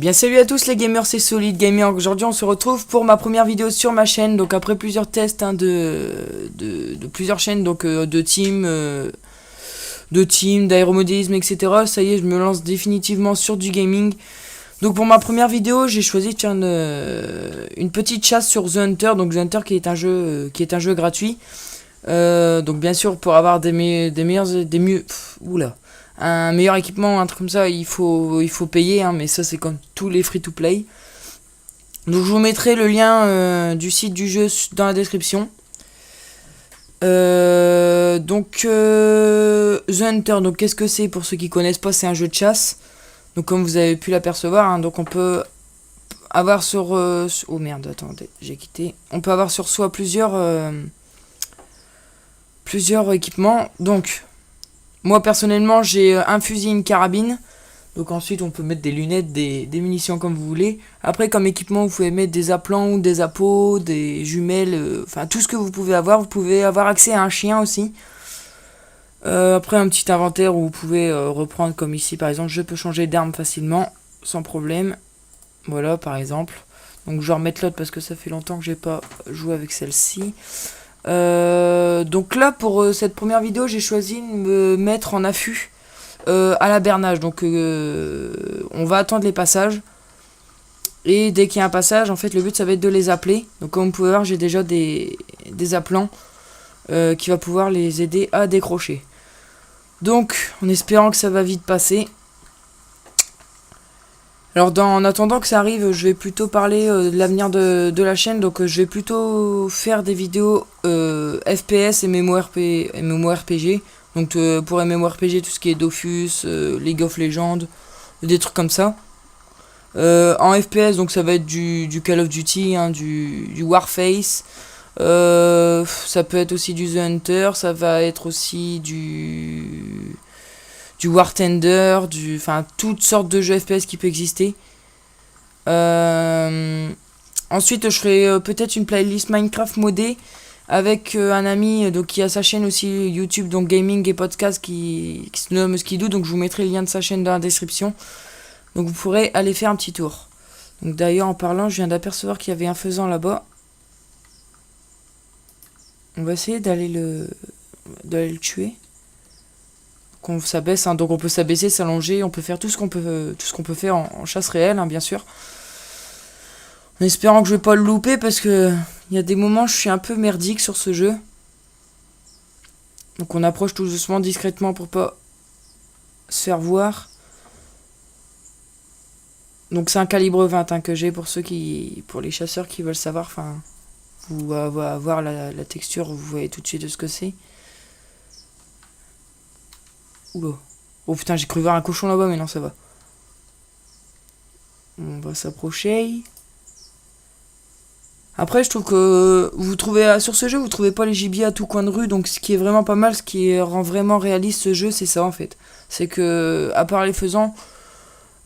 bien salut à tous les gamers, c'est Solid Gamer. Aujourd'hui on se retrouve pour ma première vidéo sur ma chaîne. Donc après plusieurs tests de plusieurs chaînes, donc de team, d'aéromodélisme, etc. Ça y est, je me lance définitivement sur du gaming. Donc pour ma première vidéo, j'ai choisi une petite chasse sur The Hunter. Donc The Hunter qui est un jeu gratuit. Donc bien sûr pour avoir un meilleur équipement, un truc comme ça, il faut payer, hein, mais ça c'est comme tous les free to play. Donc je vous mettrai le lien du site du jeu dans la description. The Hunter, donc qu'est-ce que c'est pour ceux qui connaissent pas? C'est un jeu de chasse. Donc comme vous avez pu l'apercevoir, hein, donc on peut avoir sur oh merde, attendez, j'ai quitté. On peut avoir sur soi plusieurs équipements. Donc moi personnellement j'ai un fusil, une carabine. Donc ensuite on peut mettre des lunettes, des munitions comme vous voulez. Après comme équipement vous pouvez mettre des aplants, des appos, des jumelles, enfin tout ce que vous pouvez avoir. Vous pouvez avoir accès à un chien aussi. Après un petit inventaire où vous pouvez reprendre, comme ici par exemple, je peux changer d'arme facilement, sans problème. Voilà par exemple. Donc je vais remettre l'autre parce que ça fait longtemps que j'ai pas joué avec celle-ci. Donc là pour cette première vidéo j'ai choisi de me mettre en affût à la bernage. Donc on va attendre les passages. Et dès qu'il y a un passage, en fait le but ça va être de les appeler. Donc comme vous pouvez voir j'ai déjà des appelants qui va pouvoir les aider à décrocher. Donc en espérant que ça va vite passer. Alors en attendant que ça arrive, je vais plutôt parler de l'avenir de la chaîne. Donc je vais plutôt faire des vidéos FPS et MMORPG. Donc pour MMORPG, tout ce qui est Dofus, League of Legends, des trucs comme ça. En FPS, donc ça va être du Call of Duty, hein, du Warface. Ça peut être aussi du The Hunter, ça va être aussi du War Thunder, enfin toutes sortes de jeux FPS qui peuvent exister. Ensuite je ferai peut-être une playlist Minecraft modée avec un ami donc, qui a sa chaîne aussi YouTube, donc gaming et podcast qui se nomme Skidoo. Donc je vous mettrai le lien de sa chaîne dans la description. Donc vous pourrez aller faire un petit tour. Donc d'ailleurs en parlant, je viens d'apercevoir qu'il y avait un faisan là-bas. On va essayer d'aller le tuer. Qu'on s'abaisse, hein. Donc on peut s'abaisser, s'allonger, on peut faire tout ce qu'on peut faire en chasse réelle, hein, bien sûr. En espérant que je vais pas le louper parce que il y a des moments où je suis un peu merdique sur ce jeu. Donc on approche tout doucement, discrètement pour pas se faire voir. Donc c'est un calibre 20 hein, que j'ai pour les chasseurs qui veulent savoir. Enfin, vous allez voir la texture, vous voyez tout de suite de ce que c'est. Oula. Oh putain, j'ai cru voir un cochon là-bas, mais non, ça va. On va s'approcher. Après, je trouve que sur ce jeu, vous trouvez pas les gibiers à tout coin de rue. Donc ce qui est vraiment pas mal, ce qui rend vraiment réaliste ce jeu, c'est ça en fait. C'est que, à part les faisans,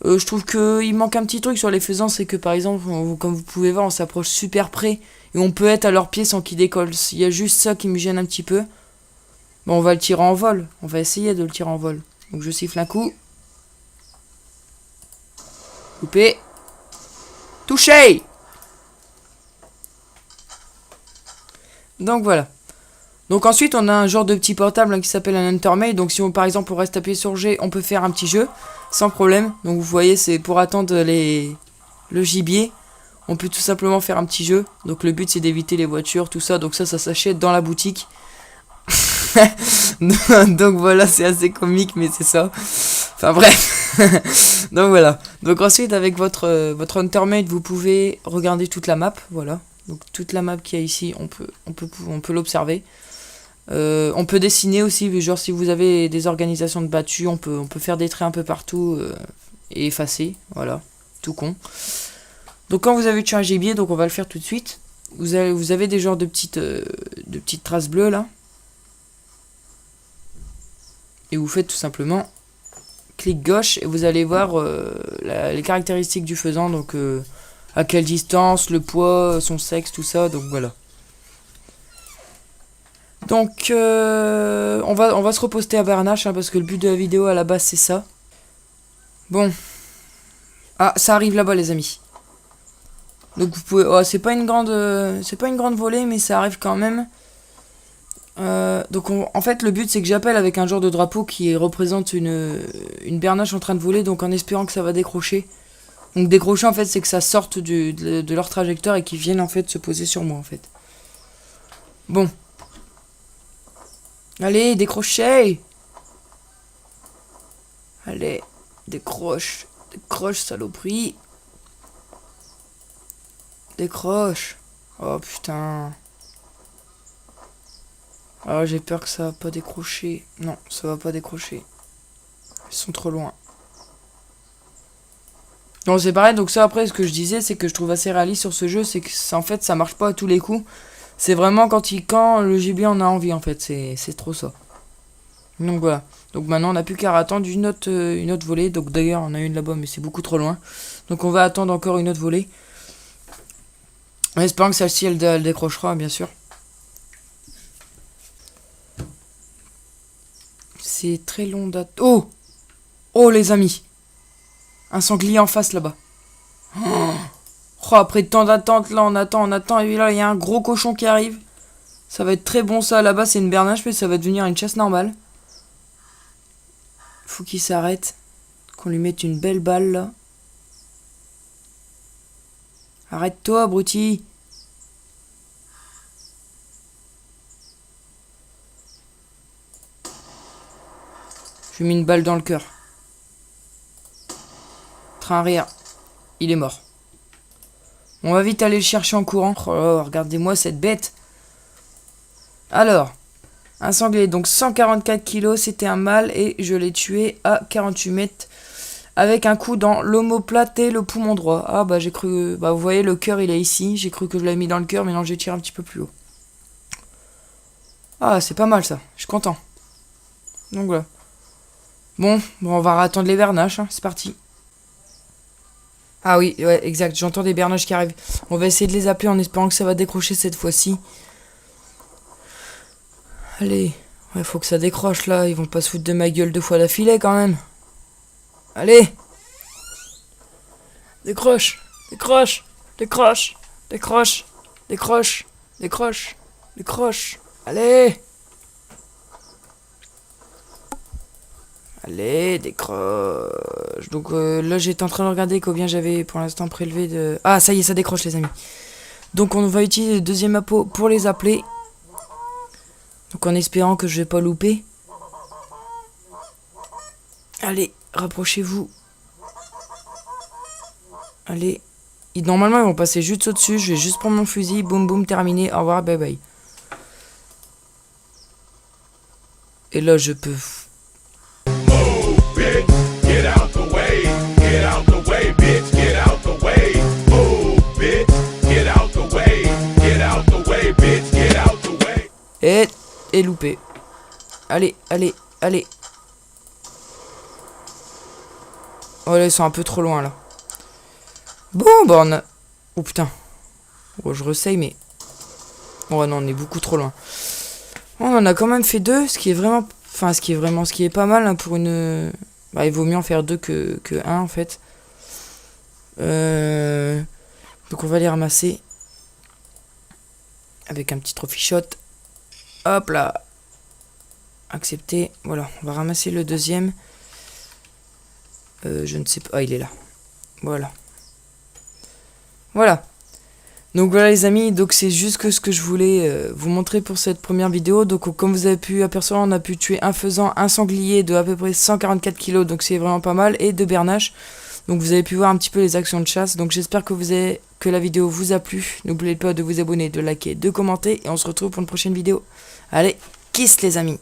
je trouve qu'il manque un petit truc sur les faisans. C'est que par exemple, comme vous pouvez voir, on s'approche super près. Et on peut être à leurs pieds sans qu'ils décollent. Il y a juste ça qui me gêne un petit peu. Bon, on va le tirer en vol. On va essayer de le tirer en vol. Donc je siffle un coup. Coupé. Touché. Donc voilà. Donc ensuite on a un genre de petit portable hein, qui s'appelle un Huntermate. Donc si on par exemple on reste appuyé sur G, on peut faire un petit jeu sans problème. Donc vous voyez c'est pour attendre le gibier. On peut tout simplement faire un petit jeu. Donc le but c'est d'éviter les voitures, tout ça. Donc ça s'achète dans la boutique. Donc voilà, c'est assez comique mais c'est ça. Enfin bref. Donc voilà. Donc ensuite avec votre Huntermate vous pouvez regarder toute la map. Voilà. Donc toute la map qu'il y a ici on peut l'observer. On peut dessiner aussi, genre si vous avez des organisations de battues, on peut faire des traits un peu partout et effacer, voilà, tout con. Donc quand vous avez tué un gibier, donc on va le faire tout de suite. Vous avez des genres de petites traces bleues là. Et vous faites tout simplement clic gauche et vous allez voir les caractéristiques du faisan, donc à quelle distance, le poids, son sexe, tout ça, donc voilà. Donc on va se reposter à Bernache hein, parce que le but de la vidéo à la base c'est ça. Bon. Ah, ça arrive là-bas, les amis. Donc vous pouvez... Oh, c'est pas une grande volée, mais ça arrive quand même. Donc en fait, le but, c'est que j'appelle avec un genre de drapeau qui représente une bernache en train de voler, donc en espérant que ça va décrocher. Donc décrocher, en fait, c'est que ça sorte de leur trajectoire et qu'ils viennent, en fait, se poser sur moi, en fait. Bon. Allez, décrochez. Allez, décroche. Décroche, saloperie. Décroche. Oh, putain. Ah, j'ai peur que ça va pas décrocher. Non, ça va pas décrocher. Ils sont trop loin. Non, c'est pareil, donc ça après, ce que je disais, c'est que je trouve assez réaliste sur ce jeu, c'est que en fait, ça marche pas à tous les coups. C'est vraiment quand le gibier en a envie, en fait, c'est trop ça. Donc voilà. Donc maintenant, on n'a plus qu'à attendre une autre volée. Donc d'ailleurs, on a une là-bas, mais c'est beaucoup trop loin. Donc on va attendre encore une autre volée. En espérant que celle-ci, elle décrochera, bien sûr. C'est très long d'attente. Oh, les amis. Un sanglier en face, là-bas. Oh, après tant d'attente, là, on attend. Et là, il y a un gros cochon qui arrive. Ça va être très bon, ça. Là-bas, c'est une bernache, mais ça va devenir une chasse normale. Faut qu'il s'arrête. Qu'on lui mette une belle balle, là. Arrête-toi, abruti. Je lui ai mis une balle dans le cœur. Train arrière. Il est mort. On va vite aller le chercher en courant. Oh, regardez-moi cette bête. Alors, un sanglier, donc 144 kilos, c'était un mâle et je l'ai tué à 48 mètres avec un coup dans l'omoplate et le poumon droit. Ah bah j'ai cru... Bah vous voyez, le cœur il est ici. J'ai cru que je l'avais mis dans le cœur, mais non, j'ai tiré un petit peu plus haut. Ah, c'est pas mal ça. Je suis content. Donc voilà. Bon, on va attendre les bernaches, hein. C'est parti. Ah oui, ouais, exact. J'entends des bernaches qui arrivent. On va essayer de les appeler en espérant que ça va décrocher cette fois-ci. Allez. Ouais, faut que ça décroche là. Ils vont pas se foutre de ma gueule 2 fois d'affilée quand même. Allez. Décroche. Décroche. Décroche. Décroche. Décroche. Décroche. Décroche. Allez. Allez, décroche. Donc là, j'étais en train de regarder combien j'avais pour l'instant prélevé de... Ah, ça y est, ça décroche, les amis. Donc on va utiliser le deuxième appôt pour les appeler. Donc en espérant que je vais pas louper. Allez, rapprochez-vous. Allez. Normalement, ils vont passer juste au-dessus. Je vais juste prendre mon fusil. Boum, boum, terminé. Au revoir, bye bye. Et là, je peux... Et loupé. Allez, allez, allez. Oh là, ils sont un peu trop loin là. Bon, bah on a... Oh putain. Oh, je ressaye, mais... Oh non, on est beaucoup trop loin. On en a quand même fait 2, ce qui est vraiment... Enfin, ce qui est pas mal hein, pour une... Bah, il vaut mieux en faire 2 que 1 en fait. Donc on va les ramasser. Avec un petit trophy shot. Hop là. Accepter. Voilà, on va ramasser le deuxième. Je ne sais pas. Ah, il est là. Voilà. Voilà. Donc voilà les amis, donc c'est juste que ce que je voulais vous montrer pour cette première vidéo. Donc comme vous avez pu apercevoir, on a pu tuer un faisan, un sanglier de à peu près 144 kg, donc c'est vraiment pas mal, et 2 bernaches. Donc vous avez pu voir un petit peu les actions de chasse. Donc j'espère que la vidéo vous a plu. N'oubliez pas de vous abonner, de liker, de commenter, et on se retrouve pour une prochaine vidéo. Allez, kiss les amis.